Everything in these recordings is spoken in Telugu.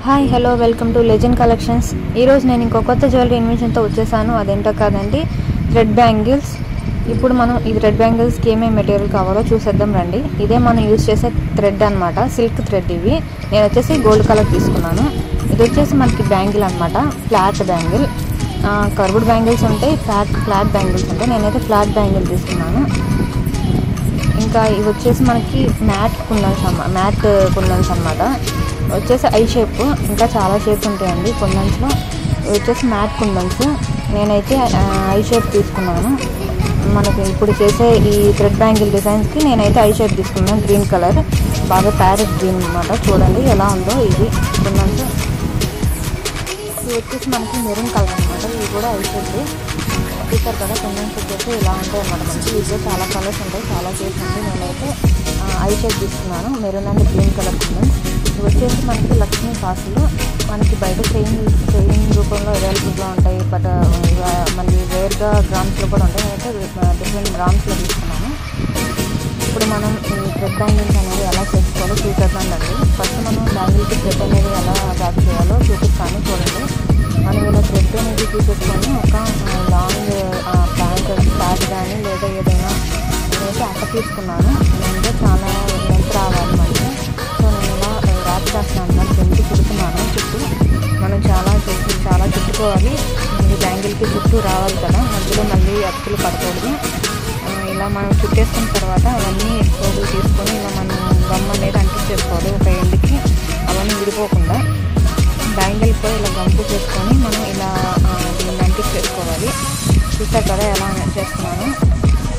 Hi hello welcome to legend collections. ఈరోజు నేను ఇంకో కొత్త జ్యువెలరీ ఇన్వెన్షన్తో వచ్చేసాను. అదేంటో కాదండి, థ్రెడ్ బ్యాంగిల్స్. ఇప్పుడు మనం ఈ థ్రెడ్ బ్యాంగిల్స్కి ఏమేమి మెటీరియల్ కావాలో చూసేద్దాం రండి. ఇదే మనం యూజ్ చేసే థ్రెడ్ అనమాట, సిల్క్ థ్రెడ్. ఇవి నేను వచ్చేసి గోల్డ్ కలర్ తీసుకున్నాను. ఇది వచ్చేసి మనకి బ్యాంగిల్ అనమాట, ఫ్లాట్ బ్యాంగిల్. కర్వ్డ్ బ్యాంగిల్స్ ఉంటాయి, ఫ్లాట్ బ్యాంగిల్స్ ఉంటాయి. నేనైతే ఫ్లాట్ బ్యాంగిల్ తీసుకున్నాను. ఇంకా ఇవి వచ్చేసి మనకి మ్యాట్ కుందన్స్ అనమాట. వచ్చేసి ఐ షేప్, ఇంకా చాలా షేప్స్ ఉంటాయండి కుందన్స్లో. వచ్చేసి మ్యాట్ కుందన్స్. నేనైతే ఐ షేప్ తీసుకున్నాను. మనకి ఇప్పుడు చేసే ఈ థ్రెడ్ బ్యాంగిల్ డిజైన్స్కి నేనైతే ఐ షేప్ తీసుకున్నాను. గ్రీన్ కలర్, బాగా ప్యారెట్ గ్రీన్ అనమాట. చూడండి ఎలా ఉందో ఇది కుందన్స్. ఇది వచ్చేసి మనకి మెరూన్ కలర్ అనమాట. ఇది కూడా ఐ షేప్. చూసారు కదా, కుందన్స్ వచ్చేసి ఇలా ఉంటాయి అనమాట. మనకి వీటిలో చాలా కలర్స్ ఉంటాయి, చాలా షేప్స్ ఉంటాయి. నేనైతే ఐ షేప్ తీసుకున్నాను, మెరూన్ అండ్ గ్రీన్ కలర్ కుందన్స్. ఇవి వచ్చేసి మనకి లక్ష్మీ కాసులు. మనకి బయట చైన్ రూపంలో అవైలబుల్గా ఉంటాయి, బట్ మళ్ళీ రేర్గా గ్రామ్స్లో కూడా ఉంటాయి. నేనైతే డిఫరెంట్ గ్రామ్స్లో తీసుకున్నాను. ఇప్పుడు మనం ఈ థ్రెడ్ బ్యాంగిల్స్ అనేది ఎలా చేసుకోవాలో చూసేద్దామండి. ఫస్ట్ మనం బ్యాంగిల్కి థ్రెడ్ అనేది ఎలా బ్యాక్ చేయాలో చూపిస్తాను. చూడండి, మనం ఇలా థ్రెడ్ అనేది తీసేసుకొని ఒక లాంగ్ ప్యాంట్ కానీ లేదా ఏదైనా నేనైతే అట్ట తీసుకున్నాను. నేనైతే చాలా లెంత్ రావాలి మనకి. సో నేను ఇలా ర్యాప్ చేస్తున్నాను అన్నమాట. పెంచి చుడుతున్నాను చుట్టూ. మనం చాలా చుట్టుకోవాలి. ఈ బ్యాంగిల్కి చుట్టూ రావాలి కదా, మధ్యలో మళ్ళీ అతుకులు పడకూడదు. ఇలా మనం చుట్టేసుకున్న తర్వాత అవన్నీ పోగులు తీసుకొని ఇలా మనం గమ్ అనేది అంటించేసుకోవాలి ఒక ఎండ్కి, అవన్నీ విడిపోకుండా. బ్యాంగిల్ కూడా ఇలా గంపు చేసుకొని మనం ఇలా దీన్ని అంటించేసుకోవాలి. చూసారు కదా ఎలా చేస్తున్నాను,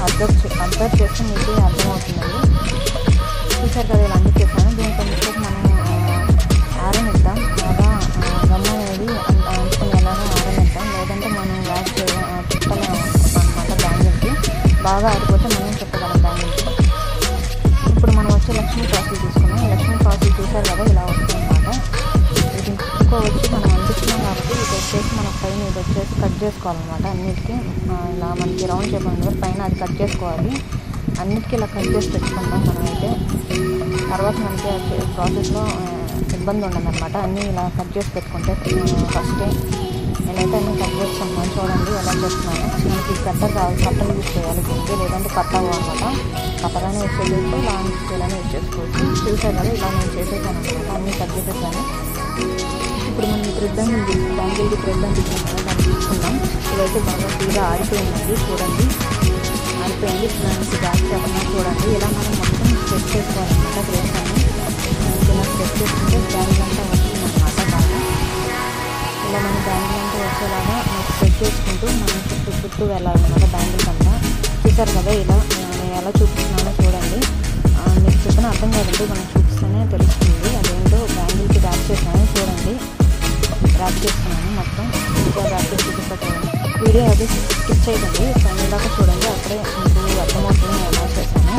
అబ్జర్వ్ చేస్తే మీకు అర్థమవుతుందండి. చూసారు కదా ఇలా అంటించేసాను. దీనికి కొంచెం మనం ఆరన్ ఇద్దాం, బాగా గమ్ అనేది అంటుకునేలాగా ఆరన్ ఇద్దాం. లేదంటే మనం వ్యాక్ చుట్టలేము అనమాట బ్యాంగిల్కి. బాగా ఆరిపోతే మనం చుట్టగలం బ్యాంగిల్కి. ఇప్పుడు మనం వచ్చే లక్ష్మీ కాసులు తీసుకున్నాం. ఈ లక్ష్మీ కాసులు చూసారు కదా ఇలా వస్తాయి అన్నమాట. వీటిని చుట్టుకోవచ్చు, మనం అంటిస్తున్నాం కాబట్టి ఇది వచ్చేసి మన పైన ఇది వచ్చేసి కట్ చేసుకోవాలన్నమాట. అన్నిటికీ ఇలా మనకి రౌండ్ షేప్ ఉంది పైన, అది కట్ చేసుకోవాలి. అన్నిటికీ ఇలా కట్ చేసి పెట్టుకుంటాం మనమైతే. తర్వాత మనకి ప్రాసెస్లో ఇబ్బంది ఉండదన్నమాట. అన్నీ ఇలా కట్ చేసి పెట్టుకుంటే ఫస్టే నేనైతే అన్నీ కట్ చేసుకుంటున్నాను. చూడండి ఎలా చేస్తున్నాను. మనకి కట్టలు యూజ్ చేయాలి దీనికి, లేదంటే కట్టవు అనమాట. కట్టగానే యూజ్ చేయలేదు, లాంగ్ స్కేల్ యూజ్ చేసుకోవచ్చు. చూసారు కదా ఇలా నేను చేసేసాను అనమాట, అన్నీ కట్ చేసేసాను. ఇప్పుడు మనం థ్రెడ్ బ్యాంగిల్కి థ్రెడ్ తీసుకున్నాం కదా, దాన్ని తీసుకుందాం. ఇదైతే బాగా తీరా ఆరిపోయిందండి. చూడండి ఆరిపోయింది. దానికి బ్యాక్ చెప్పినా చూడండి, ఇలా మనం మొత్తం స్ట్రెచ్ చేసుకోవాలన్నమాట. థ్రెడ్స్ అన్ని ఇలా స్ట్రెచ్ చేసుకుంటే బ్యాంగిల్ అంతా వస్తుందన్నమాట. బాగా ఇలా మనం బ్యాంగిల్ అంతా వచ్చేలాగా స్ట్రెచ్ చేసుకుంటూ మనం చుట్టూ వెళ్ళాలన్నమాట బ్యాంగిల్స్ అంతా. చూసారు కదా ఇలా నేను ఎలా చూపిస్తున్నానో చూడండి. మీకు చెప్పిన అర్థం కాదండి, మనం చూపిస్తేనే తెలుస్తుంది. అదేంటో బ్యాంగిల్కి ర్యాప్ చేసాను చూడండి, ర్యాప్ చేస్తున్నాను మొత్తం. ఇంకా ర్యాప్ చేసి చూపిస్తాను. వీడియో అది స్కిప్ చేయకండి, ఫైనల్ దాకా చూడండి. అప్పుడే మీకు అర్థమవుతుంది నేను ఎలా చేశాను.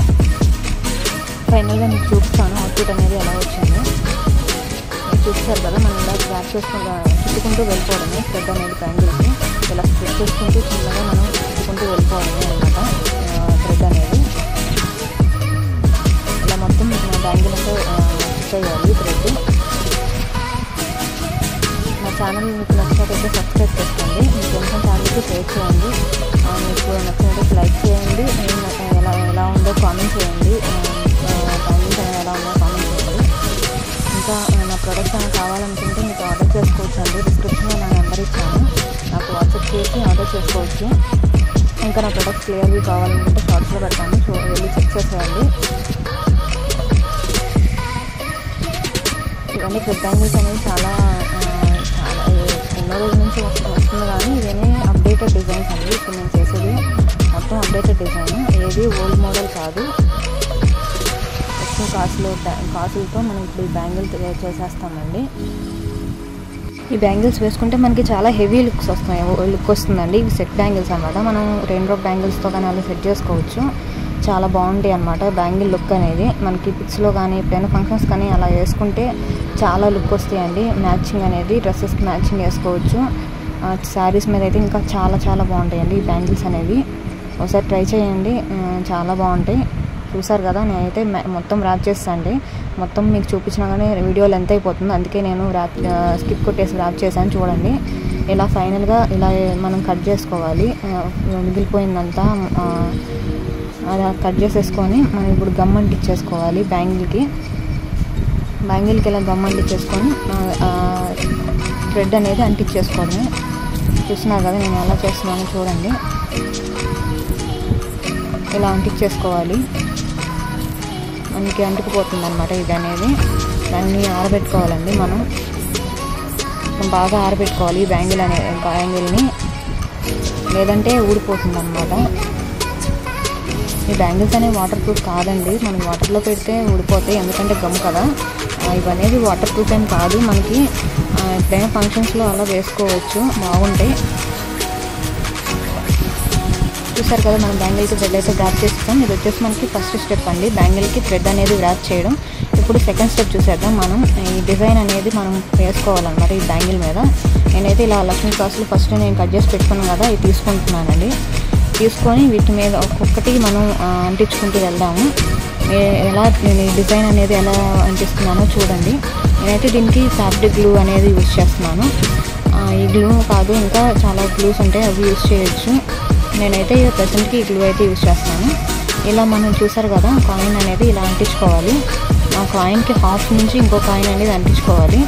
ఫైనల్గా మీకు చూపిస్తాను అవుట్పుట్ అనేది ఎలా వచ్చిందో. చూపిస్తారు కదా, మనం ఇలా ర్యాప్ చుట్టుకుంటూ వెళ్ళిపోవడమే థ్రెడ్ అనేది బ్యాంగిల్కి. ఇలా స్ట్రెచ్ చేసుకుంటూ చిన్నగా మనం చుట్టుకుంటూ వెళ్ళిపోవడమే అనమాట థ్రెడ్ అనేది. ఇలా మొత్తం నా బ్యాంగిల్ అంతా చేయాలి థ్రెడ్. నా ఛానల్ మీకు నచ్చినట్టయితే సబ్స్క్రైబ్ చేసుకోండి. మీకు కొంచెం ఛానల్కి షేర్ చేయండి. మీకు నచ్చినట్టయితే లైక్ చేయండి. ఎలా ఉందో కామెంట్ చేయండి. బ్యాంగిల్స్ అనేవి ఎలా ఉందో కామెంట్ చేయండి. ఇంకా నా ప్రోడక్ట్స్ అనేవి కావాలనుకుంటే మీకు ఆర్డర్ చేసుకోవచ్చు అండి. డిస్క్రిప్షన్లో నా నెంబర్ ఇచ్చాను, నాకు వాట్సాప్ చేసి ఆర్డర్ చేసుకోవచ్చు. ఇంకా నా ప్రొడక్ట్స్ క్లియర్గా కావాలనుకుంటే షార్ట్స్లో పెడతాను, వెళ్ళి చెక్ చేసేయండి. ఇవన్నీ థ్రెడ్ బ్యాంగిల్స్ అనేవి చాలా ఎన్నో రోజుల నుంచి వస్తుంది, కానీ ఇవన్నీ అప్డేటెడ్ డిజైన్స్ అండి. ఇప్పుడు నేను చేసేది మొత్తం అప్డేటెడ్ డిజైన్, ఏది ఓల్డ్ మోడల్ కాదు. ఎక్కువ కాసులతో మనం ఇప్పుడు ఈ బ్యాంగిల్ చేసేస్తామండి. ఈ బ్యాంగిల్స్ వేసుకుంటే మనకి చాలా హెవీ లుక్ వస్తుందండి. ఇవి సెట్ బ్యాంగిల్స్ అనమాట. మనం రెయిన్ డ్రాప్ బ్యాంగిల్స్తో కానీ అలా సెట్ చేసుకోవచ్చు. చాలా బాగుంటాయి అన్నమాట బ్యాంగిల్ లుక్ అనేది. మనకి పిక్స్లో కానీ ఎప్పుడైనా ఫంక్షన్స్ కానీ అలా వేసుకుంటే చాలా లుక్ వస్తాయండి. మ్యాచింగ్ అనేది డ్రెస్సెస్కి మ్యాచింగ్ వేసుకోవచ్చు. శారీస్ మీద అయితే ఇంకా చాలా బాగుంటాయండి ఈ బ్యాంగిల్స్ అనేవి. ఒకసారి ట్రై చేయండి, చాలా బాగుంటాయి. చూసారు కదా, నేనైతే మొత్తం ర్యాప్ చేస్తాను. మొత్తం మీకు చూపించినా కానీ వీడియో లెంత్ అయిపోతుంది, అందుకే నేను స్కిప్ కొట్టేసి ర్యాప్ చేశాను. చూడండి, ఇలా ఫైనల్గా ఇలా మనం కట్ చేసుకోవాలి. మిగిలిపోయిందంతా అలా కట్ చేసేసుకొని మనం ఇప్పుడు గమ్ అంటించేసుకోవాలి. బ్యాంగిల్కి ఇలా గమ్ అంటించేసుకొని థ్రెడ్ అనేది అంటించేసుకోవడమే. చూస్తున్నారు కదా నేను ఎలా చేస్తున్నాను చూడండి. ఇలా అంటించేసుకోవాలి, మనకి అంటుకుపోతుంది అనమాట ఇది అనేది. దాన్ని ఆరబెట్టుకోవాలండి, మనం బాగా ఆరబెట్టుకోవాలి ఈ బ్యాంగిల్ని, లేదంటే ఊడిపోతుంది అనమాట. ఈ బ్యాంగిల్స్ అనేవి వాటర్ ప్రూఫ్ కాదండి, మనం వాటర్లో పెడితే ఊడిపోతాయి, ఎందుకంటే గమ్ కదా. ఇవనేది వాటర్ ప్రూఫ్ ఏం కాదు, మనకి ఎప్పుడైనా ఫంక్షన్స్లో అలా వేసుకోవచ్చు, బాగుంటాయి. చూసారు కదా, మనం బ్యాంగిల్కి థ్రెడ్ అయితే ర్యాప్ చేస్తాం. ఇది వచ్చేసి మనకి ఫస్ట్ స్టెప్ అండి, బ్యాంగిల్కి థ్రెడ్ అనేది ర్యాప్ చేయడం. ఇప్పుడు సెకండ్ స్టెప్ చూసేద్దాం. మనం ఈ డిజైన్ అనేది మనం వేసుకోవాలన్నమాట ఈ బ్యాంగిల్ మీద. నేనైతే ఇలా లక్ష్మీ కాసులు ఫస్ట్ నేను కట్ చేసి పెట్టుకున్నాను కదా, ఇది తీసుకుంటున్నానండి. తీసుకొని వీటి మీద ఒక్కొక్కటి మనం అంటించుకుంటూ వెళ్దాము. ఎలా నేను ఈ డిజైన్ అనేది ఎలా అంటిస్తున్నానో చూడండి. నేనైతే దీనికి ఫ్యాబ్రిక్ గ్లూ అనేది యూజ్ చేస్తున్నాను. ఈ గ్లూ కాదు, ఇంకా చాలా గ్లూస్ ఉంటాయి, అవి యూజ్ చేయొచ్చు. నేనైతే ప్రెసెంట్కి ఈ గ్లూ అయితే యూజ్ చేస్తున్నాను. ఇలా మనం చూసారు కదా, కాయిన్ అనేది ఇలా అంటించుకోవాలి. ఆ కాయిన్కి హాఫ్ నుంచి ఇంకో కాయిన్ అనేది అంటించుకోవాలి.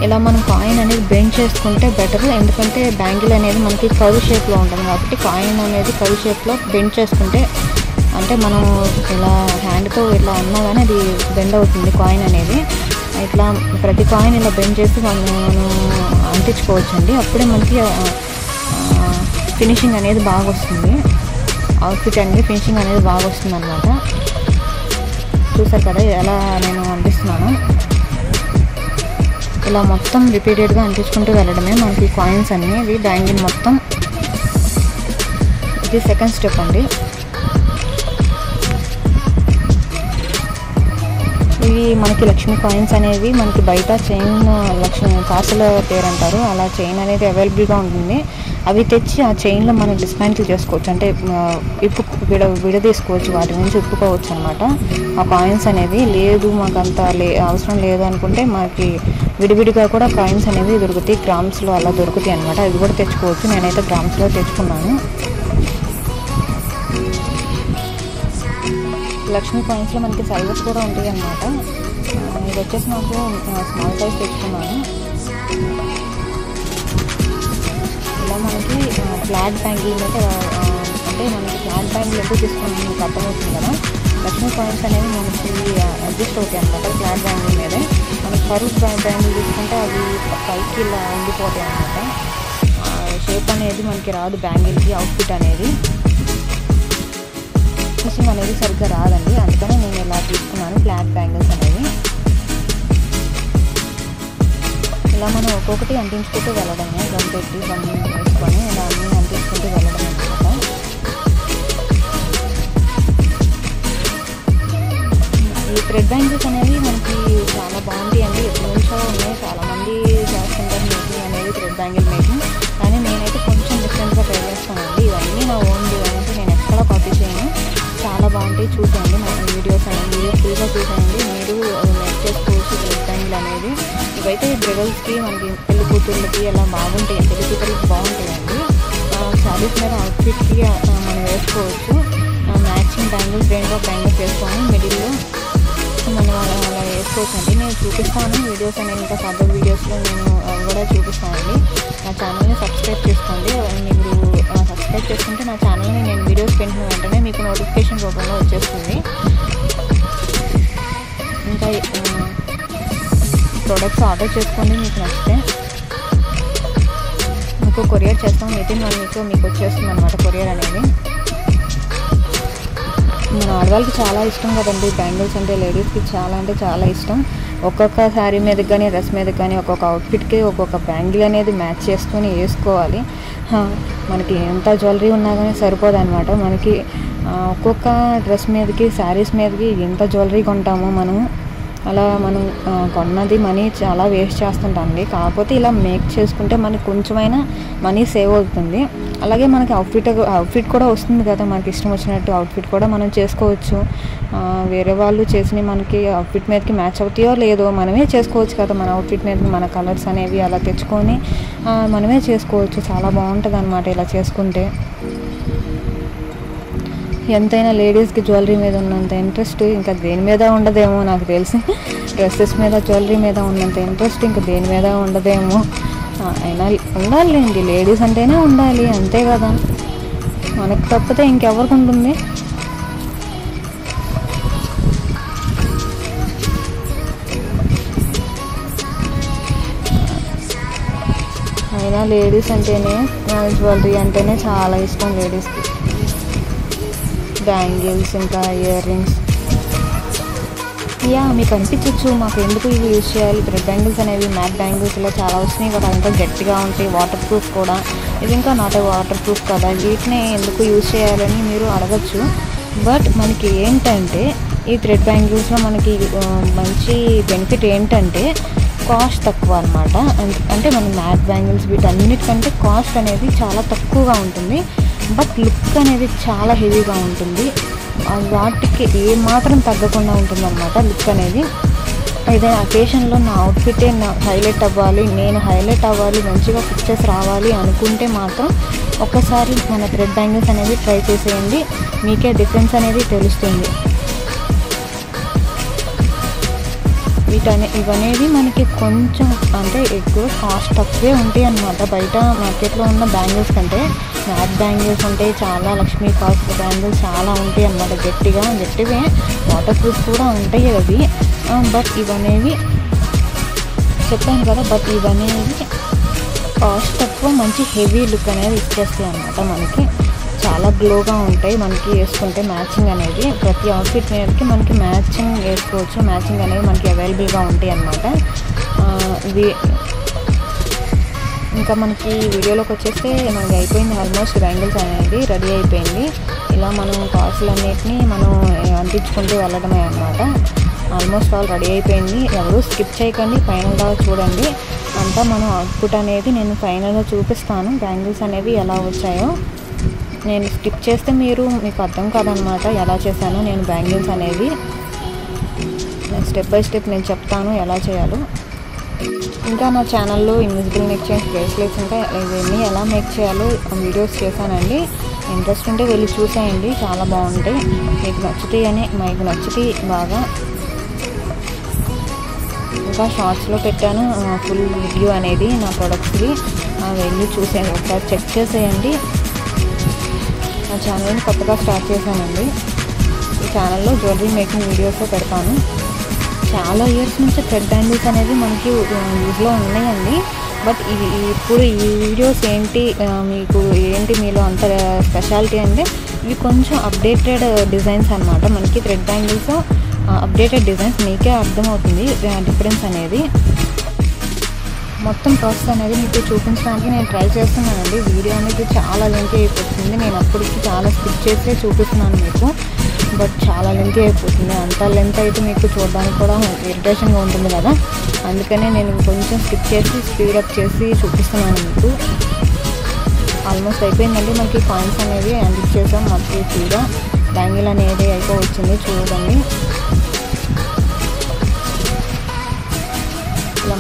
ఇలా మనం కాయిన్ అనేది బెండ్ చేసుకుంటే బెటర్, ఎందుకంటే బ్యాంగిల్ అనేది మనకి కర్వ్ షేప్లో ఉంటుంది కాబట్టి కాయిన్ అనేది కర్వ్ షేప్లో బెండ్ చేసుకుంటే, అంటే మనం ఇలా హ్యాండ్తో ఇట్లా అన్నా కానీ అది బెండ్ అవుతుంది కాయిన్ అనేది. ఇట్లా ప్రతి కాయిన్ ఇలా బెండ్ చేసి మనం అంటించుకోవచ్చండి. అప్పుడే మనకి ఫినిషింగ్ అనేది బాగా వస్తుంది, అవుట్ఫిట్ అనేది ఫినిషింగ్ అనేది బాగా వస్తుంది అన్నమాట. చూసారు కదా ఎలా నేను అంటిస్తున్నాను. ఇలా మొత్తం రిపీటెడ్గా అంటించుకుంటూ వెళ్ళడమే మనకి కాయిన్స్ అనేవి బ్యాంగిల్ మొత్తం. ఇది సెకండ్ స్టెప్ అండి. ఇవి మనకి లక్ష్మీ కాయిన్స్ అనేవి మనకి బయట చైన్ లక్ష్మీ కాసుల పేరు అంటారు, అలా చైన్ అనేది అవైలబుల్గా ఉంటుంది. అవి తెచ్చి ఆ చైన్లో మనం డిస్మాంటిల్ చేసుకోవచ్చు, అంటే విడదీసుకోవచ్చు, వాటి నుంచి ఉప్పుకోవచ్చు అనమాట. ఆ కాయిన్స్ అనేది లేదు మాకు అంత అవసరం లేదు అనుకుంటే మనకి విడివిడిగా కూడా కాయిన్స్ అనేవి దొరుకుతాయి, గ్రామ్స్లో అలా దొరుకుతాయి అనమాట. అవి కూడా తెచ్చుకోవచ్చు. నేనైతే గ్రామ్స్లో తెచ్చుకున్నాను. లక్ష్మీ కాయిన్స్లో మనకి సైజెస్ కూడా ఉంటాయి అన్నమాట. ఇది వచ్చేసి నాకు స్మాల్ సైజ్ తెచ్చుకున్నాను. ఇలా మనకి ఫ్లాట్ బ్యాంగిల్ మీద, అంటే మనకి ఫ్లాట్ బ్యాంగిల్ ఎక్కువ తీసుకున్నాను మీకు అర్థమవుతుంది కదా. లక్ష్మీ కాయిన్స్ అనేవి మనకి అడ్జస్ట్ అవుతాయి అన్నమాట ఫ్లాట్ బ్యాంగిల్ మీదే. మనకి కర్వ్ బ్యాంగిల్ తీసుకుంటే అవి పైకి ఇలా ఉండిపోతాయి అన్నమాట. షేప్ అనేది మనకి రాదు బ్యాంగిల్కి, అవుట్ఫిట్ అనేది ఫినిషింగ్ అనేది సరిగ్గా రాదండి. అందుకనే నేను ఇలా తీసుకున్నాను ఫ్లాట్ బ్యాంగిల్స్ అనేవి. ఇలా మనం ఒక్కొక్కటి అంటించుకుంటూ వెళ్ళడమే, గమ్ పెట్టి గమ్ వేసుకొని ఇలా అన్నీ అంటించుకుంటూ వెళ్ళడం అనమాట. ఈ థ్రెడ్ బ్యాంగిల్స్ అనేవి మనకి చాలా బాగుంటాయి అండి, ఎప్పటి నుంచో ఉన్నాయి, చాలామంది చేస్తుంటారు మేకింగ్ అనేది థ్రెడ్ బ్యాంగిల్ మేకింగ్. కానీ నేనైతే కొంచెం డిఫరెంట్గా ట్రై చేస్తానండి. ఇవన్నీ నా ఓన్ డిజైన్స్, నేను ఎక్కడ కాపీ చేయను. చాలా బాగుంటాయి, చూసేయండి నా వీడియోస్ ఫుల్గా చూసేయండి, మీరు మేక్ చేసుకోవచ్చు థ్రెడ్ బ్యాంగిల్ అనేది. ఇవైతే బ్రైడల్స్కి మనకి పెళ్లి కూతుర్లకి అలా బాగుంటాయి, పెళ్లి కూతుర్లకి బాగుంటాయండి. శారీస్ మీద అవుట్ఫిట్కి మనం వేసుకోవచ్చు. మ్యాచింగ్ బ్యాంగిల్స్, రెయిన్బో బ్యాంగిల్స్ వేసుకొని మిడిల్లో మనం అలా వేసుకోవచ్చు అండి. నేను చూపిస్తాను వీడియోస్ అనేవి, ఇంకా ఫర్దర్ వీడియోస్లో నేను కూడా చూపిస్తానండి. నా ఛానల్ని సబ్స్క్రైబ్ చేసుకోండి. మీరు సబ్స్క్రైబ్ చేసుకుంటే నా ఛానల్ని నేను వీడియోస్ పెట్టిన వెంటనే మీకు నోటిఫికేషన్ రూపంలో వచ్చేస్తుంది. ఇంకా ప్రోడక్ట్స్ ఆర్డర్ చేసుకోండి, మీకు నచ్చితే మీకు కొరియర్ చేస్తాం. వితిన్ 1 వీక్ మీకు వచ్చేస్తుంది అనమాట కొరియర్ అనేది. మన ఆడవాళ్ళకి చాలా ఇష్టం కదండి బ్యాంగిల్స్ అంటే, లేడీస్కి చాలా అంటే చాలా ఇష్టం. ఒక్కొక్క శారీ మీదకి కానీ డ్రెస్ మీదకి కానీ ఒక్కొక్క అవుట్ఫిట్కి ఒక్కొక్క బ్యాంగిల్ అనేది మ్యాచ్ చేసుకొని వేసుకోవాలి. మనకి ఎంత జ్యువెలరీ ఉన్నా కానీ సరిపోదు అనమాట. మనకి ఒక్కొక్క డ్రెస్ మీదకి శారీస్ మీదకి ఎంత జ్యువెలరీ కొంటామో మనం, అలా మనం కొన్నది మనీ చాలా వేస్ట్ చేస్తుంటామండి. కాకపోతే ఇలా మేక్ చేసుకుంటే మనకి కొంచెమైనా మనీ సేవ్ అవుతుంది. అలాగే మనకి అవుట్ఫిట్ కూడా వస్తుంది కదా, మనకి ఇష్టం వచ్చినట్టు అవుట్ఫిట్ కూడా మనం చేసుకోవచ్చు. వేరే వాళ్ళు చేసినవి మనకి అవుట్ఫిట్ మీదకి మ్యాచ్ అవుతాయో లేదో మనమే చేసుకోవచ్చు కదా, మన అవుట్ఫిట్ మీదకి మన కలర్స్ అనేవి అలా తెచ్చుకొని మనమే చేసుకోవచ్చు. చాలా బాగుంటుంది అన్నమాట ఇలా చేసుకుంటే. ఎంతైనా లేడీస్కి జ్యువెలరీ మీద ఉన్నంత ఇంట్రెస్ట్ ఇంకా దేని మీద ఉండదేమో నాకు తెలిసి. డ్రెస్సెస్ మీద జ్యువెలరీ మీద ఉన్నంత ఇంట్రెస్ట్ ఇంకా దేని మీద ఉండదేమో. అయినా ఉండాలండి, లేడీస్ అంటేనే ఉండాలి, అంతే కదా, మనకు తప్పితే ఇంకెవరికి ఉంటుంది. అయినా లేడీస్ అంటేనే జ్యువెలరీ అంటేనే చాలా ఇష్టం లేడీస్కి. బ్యాంగిల్స్ ఇంకా ఇయర్ రింగ్స్ మీకు అనిపించవచ్చు మాకు ఎందుకు ఇవి యూజ్ చేయాలి. థ్రెడ్ బ్యాంగిల్స్ అనేవి మ్యాట్ బ్యాంగిల్స్ ఇలా చాలా వచ్చినాయి కదా, ఇంకా గట్టిగా ఉంటాయి, వాటర్ ప్రూఫ్ కూడా. ఇది ఇంకా నాట్ వాటర్ ప్రూఫ్ కదా, వీటిని ఎందుకు యూజ్ చేయాలని మీరు అడగచ్చు. బట్ మనకి ఏంటంటే ఈ థ్రెడ్ బ్యాంగిల్స్లో మనకి మంచి బెనిఫిట్ ఏంటంటే కాస్ట్ తక్కువ అనమాట. అంటే మన మ్యాట్ బ్యాంగిల్స్ వీటన్నిటికంటే కాస్ట్ అనేది చాలా తక్కువగా ఉంటుంది. బట్ లుక్ అనేది చాలా హెవీగా ఉంటుంది, వాటికి ఏమాత్రం తగ్గకుండా ఉంటుంది అనమాట లుక్ అనేది. ఏదైనా అకేషన్లో నా అవుట్ఫిటే హైలైట్ అవ్వాలి, నేను హైలైట్ అవ్వాలి, మంచిగా పిక్చర్స్ రావాలి అనుకుంటే మాత్రం ఒక్కసారి మన థ్రెడ్ బ్యాంగిల్స్ అనేది ట్రై చేసేయండి, మీకే డిఫరెన్స్ అనేది తెలుస్తుంది. ఇవనేవి మనకి కొంచెం అంటే ఎక్కువ కాస్ట్ తక్కువే ఉంటాయి అన్నమాట. బయట మార్కెట్లో ఉన్న బ్యాంగిల్స్ కంటే మ్యాట్ బ్యాంగిల్స్ ఉంటాయి, చాలా లక్ష్మీ కాస్ట్ బ్యాంగిల్స్ చాలా ఉంటాయి అన్నమాట. గట్టివే వాటర్ ప్రూఫ్ కూడా ఉంటాయి అవి. బట్ ఇవనేవి చెప్పాను కదా, బట్ ఇవనేవి కాస్ట్ తక్కువ, మంచి హెవీ లుక్ అనేది ఇచ్చేస్తాయి అన్నమాట. మనకి చాలా గ్లోగా ఉంటాయి మనకి వేసుకుంటే. మ్యాచింగ్ అనేది ప్రతి అవుట్ఫిట్ మీదకి మనకి మ్యాచింగ్ వేసుకోవచ్చు, మ్యాచింగ్ అనేవి మనకి అవైలబుల్గా ఉంటాయి అన్నమాట. ఇవి ఇంకా మనకి వీడియోలోకి వచ్చేస్తే మనకి అయిపోయింది, ఆల్మోస్ట్ బ్యాంగిల్స్ అనేది రెడీ అయిపోయింది. ఇలా మనం కాసులన్నిటిని మనం అంటించుకుంటూ వెళ్ళడమే అన్నమాట. ఆల్మోస్ట్ ఆల్ రెడీ అయిపోయింది. ఎవరు స్కిప్ చేయకండి, ఫైనల్గా చూడండి. అంతా మనం అవుట్పుట్ అనేది నేను ఫైనల్గా చూపిస్తాను, బ్యాంగిల్స్ అనేవి ఎలా వచ్చాయో. నేను స్కిప్ చేస్తే మీకు అర్థం కాదనమాట ఎలా చేశానో నేను బ్యాంగిల్స్ అనేవి. స్టెప్ బై స్టెప్ నేను చెప్తాను ఎలా చేయాలో. ఇంకా నా ఛానల్లో ఇన్విజిబుల్ నెక్ చైన్స్ బ్రేస్లెట్స్ ఇంకా ఇవన్నీ ఎలా మేక్ చేయాలో వీడియోస్ చేశానండి. ఇంట్రెస్ట్ ఉంటే వెళ్ళి చూసేయండి, చాలా బాగుంటాయి, మీకు నచ్చుతాయి బాగా. ఇంకా షార్ట్స్లో పెట్టాను ఫుల్ రివ్యూ అనేది నా ప్రొడక్ట్స్ది, వెళ్ళి చూసేయండి, ఒకసారి చెక్ చేసేయండి. నా ఛానల్ని కొత్తగా స్టార్ట్ చేశానండి. ఈ ఛానల్లో జ్యువెలరీ మేకింగ్ వీడియోస్ పెడతాను. చాలా ఇయర్స్ నుంచి థ్రెడ్ బ్యాంగిల్స్ అనేది మనకి యూజ్లో ఉన్నాయండి. బట్ ఇప్పుడు ఈ వీడియోస్ ఏంటి మీలో అంత స్పెషాలిటీ అంటే ఇవి కొంచెం అప్డేటెడ్ డిజైన్స్ అనమాట. మనకి థ్రెడ్ బ్యాంగిల్స్ అప్డేటెడ్ డిజైన్స్, మీకే అర్థమవుతుంది డిఫరెన్స్ అనేది. మొత్తం ప్రాసెస్ అనేది మీకు చూపించడానికి నేను ట్రై చేస్తున్నానండి. వీడియో అనేది చాలా లెంత్ అయిపోతుంది, నేను అప్పటికి చాలా స్కిప్ చేస్తే చూపిస్తున్నాను మీకు. బట్ చాలా లెంత్ అయిపోతుంది, అంత లెంత్ అయితే మీకు చూడడానికి కూడా ఇరిటేషన్గా ఉంటుంది కదా, అందుకనే నేను కొంచెం స్కిప్ చేసి స్పీడప్ చేసి చూపిస్తున్నాను మీకు. ఆల్మోస్ట్ అయిపోయిందండి. మనకి కాయిన్స్ అనేవి అందించేసాం మనకి ఫ్రీగా. బ్యాంగిల్ అనేది అయిపోవచ్చింది చూడండి. ఇలా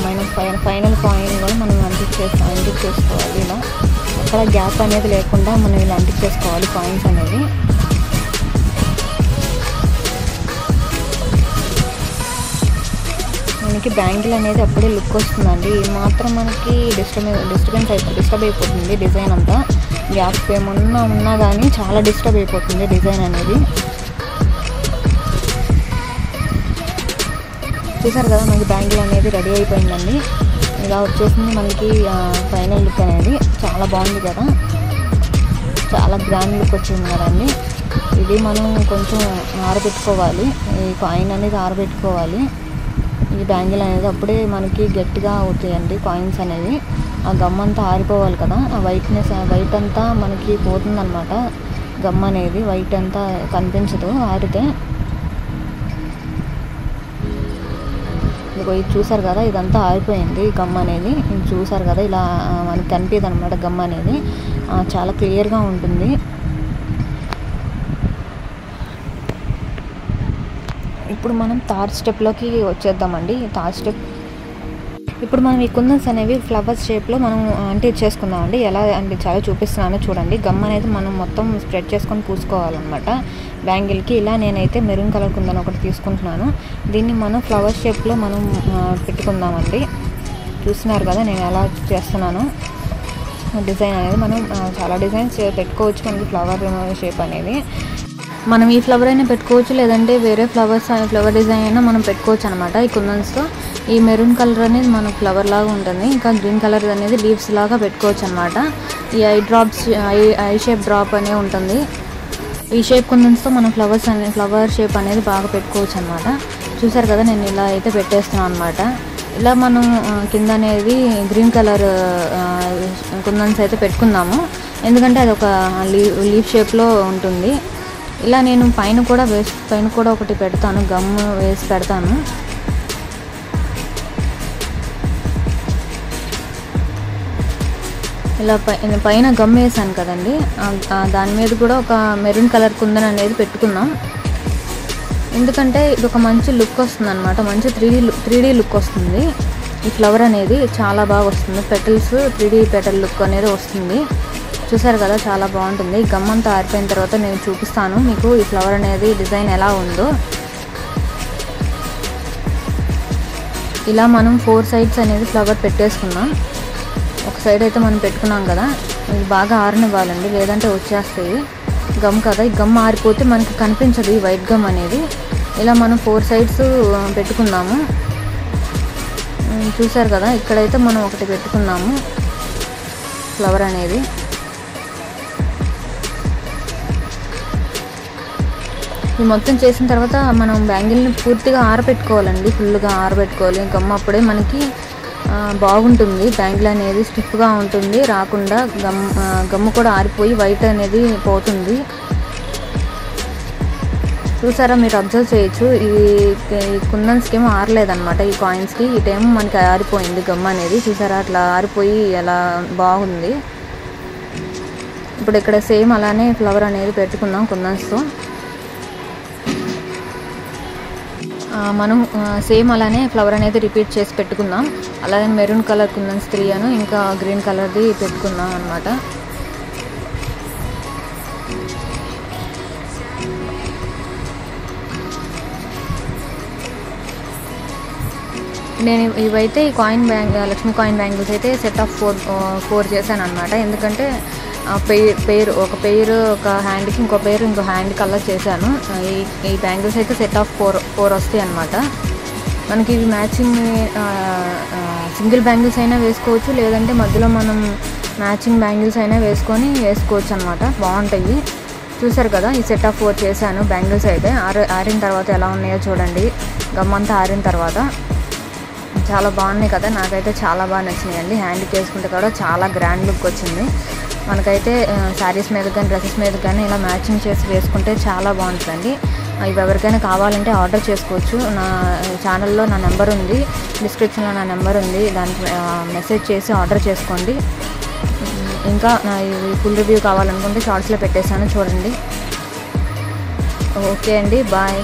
ఫైనల్ కాయిన్ కూడా మనం అంటించేసుకోవాలి. ఇలా అక్కడ గ్యాప్ అనేది లేకుండా మనం ఇలా అంటించేసుకోవాలి కాయిన్స్ అనేది. మనకి బ్యాంగిల్ అనేది అప్పుడే లుక్ వస్తుందండి. మాత్రం మనకి డిస్టర్బ్ అయిపోతుంది డిజైన్ అంతా. గ్యాప్ ఏమన్నా కానీ చాలా డిస్టర్బ్ అయిపోతుంది డిజైన్ అనేది. చూసారు కదా, మనకి బ్యాంగిల్ అనేది రెడీ అయిపోయిందండి. ఇలా వచ్చేసింది మనకి ఫైనల్ లుక్ అనేది. చాలా బాగుంది కదా, చాలా గ్రాండ్ లుక్ వచ్చింది కదండి. ఇది మనం కొంచెం ఆరబెట్టుకోవాలి, ఈ కాయిన్ అనేది ఆరబెట్టుకోవాలి. ఈ బ్యాంగిల్ అనేది అప్పుడే మనకి గట్టిగా అవుతాయండి కాయిన్స్ అనేవి. ఆ గమ్ అంతా ఆరిపోవాలి కదా, ఆ వైట్ అంతా మనకి పోతుందన్నమాట. గమ్ అనేది వైట్ అంతా కనిపించదు ఆరితే. ఇదిగో ఇది చూసారు కదా, ఇదంతా ఆరిపోయింది గమ్ అనేది. ఇది చూసారు కదా, ఇలా మనకు కనిపించదు అనమాట గమ్ అనేది, చాలా క్లియర్గా ఉంటుంది. ఇప్పుడు మనం థర్డ్ స్టెప్లోకి వచ్చేద్దామండి. థర్డ్ స్టెప్, ఇప్పుడు మనం ఈ కుందన్స్ అనేవి ఫ్లవర్స్ షేప్లో మనం చేసుకుందామండి. ఎలా చాలా చూపిస్తున్నాను చూడండి. గమ్ అనేది మనం మొత్తం స్ప్రెడ్ చేసుకొని పూసుకోవాలన్నమాట బ్యాంగిల్కి. ఇలా నేనైతే మెరూన్ కలర్ కుందన్ ఒకటి తీసుకుంటున్నాను. దీన్ని మనం ఫ్లవర్ షేప్లో మనం పెట్టుకుందామండి. చూస్తున్నారు కదా నేను ఎలా చేస్తున్నాను డిజైన్ అనేది. మనం చాలా డిజైన్స్ పెట్టుకోవచ్చు మనకి ఫ్లవర్ షేప్ అనేది. మనం ఈ ఫ్లవర్ అయినా పెట్టుకోవచ్చు, లేదంటే వేరే ఫ్లవర్ డిజైన్ అయినా మనం పెట్టుకోవచ్చు అనమాట ఈ కుందన్స్తో. ఈ మెరూన్ కలర్ అనేది మనకు ఫ్లవర్ లాగా ఉంటుంది, ఇంకా గ్రీన్ కలర్ అనేది లీవ్స్ లాగా పెట్టుకోవచ్చు అనమాట. ఈ ఐ షేప్ డ్రాప్ అనే ఉంటుంది. ఈ షేప్ కుందన్స్తో మనం ఫ్లవర్ షేప్ అనేది బాగా పెట్టుకోవచ్చు అనమాట. చూసారు కదా నేను ఇలా అయితే పెట్టేస్తున్నాను అనమాట. ఇలా మనం కింద అనేది గ్రీన్ కలర్ కుందన్స్ అయితే పెట్టుకుందాము, ఎందుకంటే అది ఒక లీఫ్ షేప్లో ఉంటుంది. ఇలా నేను పైన కూడా ఒకటి పెడతాను, గమ్ వేసి పెడతాను. ఇలా పైన గమ్ వేసాను కదండి, దాని మీద కూడా ఒక మెరూన్ కలర్ కుందన్ అనేది పెట్టుకుందాం. ఎందుకంటే ఇది ఒక మంచి లుక్ వస్తుంది అనమాట, మంచి 3D లుక్ వస్తుంది. ఈ ఫ్లవర్ అనేది చాలా బాగా వస్తుంది, పెటల్స్ 3D పెటల్ లుక్ అనేది వస్తుంది. చూసారు కదా చాలా బాగుంటుంది. గమ్ అంతా ఆరిపోయిన తర్వాత నేను చూపిస్తాను మీకు ఈ ఫ్లవర్ అనేది డిజైన్ ఎలా ఉందో. ఇలా మనం 4 సైడ్స్ అనేది ఫ్లవర్ పెట్టేసుకున్నాం. ఒక సైడ్ అయితే మనం పెట్టుకున్నాం కదా, ఇది బాగా ఆరనివ్వాలండి, లేదంటే వచ్చేస్తాయి గమ్ కదా. ఈ గమ్ ఆరిపోతే మనకి కనిపించదు ఈ వైట్ గమ్ అనేది. ఇలా మనం 4 సైడ్స్ పెట్టుకున్నాము. చూసారు కదా, ఇక్కడైతే మనం ఒకటి పెట్టుకున్నాము ఫ్లవర్ అనేది. ఇది మొత్తం చేసిన తర్వాత మనం బ్యాంగిల్ని పూర్తిగా ఆరబెట్టుకోవాలండి, ఫుల్గా ఆరబెట్టుకోవాలి. గమ్ అప్పుడే మనకి బాగుంటుంది, బ్యాంగిల్ అనేది స్టిఫ్గా ఉంటుంది, రాకుండా గమ్ము కూడా ఆరిపోయి వైట్ అనేది పోతుంది. చూసారా, మీరు అబ్జర్వ్ చేయొచ్చు, ఈ కుందన్స్కి ఏమో ఆరలేదన్నమాట, ఈ కాయిన్స్కి. ఈ టైం మనకి ఆరిపోయింది గమ్ అనేది. చూసారా అట్లా ఆరిపోయి ఎలా బాగుంది. ఇప్పుడు ఇక్కడ సేమ్ అలానే ఫ్లవర్ అనేది పెట్టుకుందాం కుందన్స్తో. మనం సేమ్ అలానే ఫ్లవర్ అనేది రిపీట్ చేసి పెట్టుకుందాం. అలాగే మెరూన్ కలర్ కుందన్స్ 3 ఇంకా గ్రీన్ కలర్ది పెట్టుకుందాం అనమాట. నేను ఇవైతే ఈ లక్ష్మీ కాయిన్ బ్యాంగిల్స్ అయితే సెట్ ఆఫ్ 4 చేశాను అనమాట. ఎందుకంటే ఒక పెయిర్ ఒక హ్యాండ్కి, ఇంకో హ్యాండ్కి అలా చేశాను. ఈ బ్యాంగిల్స్ అయితే సెట్ ఆఫ్ 4 వస్తాయి అనమాట. మనకి ఇవి మ్యాచింగ్ సింగిల్ బ్యాంగిల్స్ అయినా వేసుకోవచ్చు, లేదంటే మధ్యలో మనం మ్యాచింగ్ బ్యాంగిల్స్ అయినా వేసుకోవచ్చు అనమాట, బాగుంటాయి. చూసారు కదా, ఈ సెట్ ఆఫ్ 4 చేశాను బ్యాంగిల్స్ అయితే. ఆరిన తర్వాత ఎలా ఉన్నాయో చూడండి, గమ్మంతా ఆరిన తర్వాత చాలా బాగున్నాయి కదా. నాకైతే చాలా బాగా నచ్చినాయండి. హ్యాండ్కి వేసుకుంటే కూడా చాలా గ్రాండ్ లుక్ వచ్చింది. మనకైతే శారీస్ మీద కానీ డ్రెస్సెస్ మీద కానీ ఇలా మ్యాచింగ్ చేసి వేసుకుంటే చాలా బాగుంటుందండి. ఇవి ఎవరికైనా కావాలంటే ఆర్డర్ చేసుకోవచ్చు. నా ఛానల్లో నా నెంబర్ ఉంది, డిస్క్రిప్షన్లో నా నెంబర్ ఉంది, దానికి మెసేజ్ చేసి ఆర్డర్ చేసుకోండి. ఇంకా ఫుల్ రివ్యూ కావాలనుకుంటే షార్ట్స్లో పెట్టేశాను చూడండి. ఓకే అండి, బాయ్.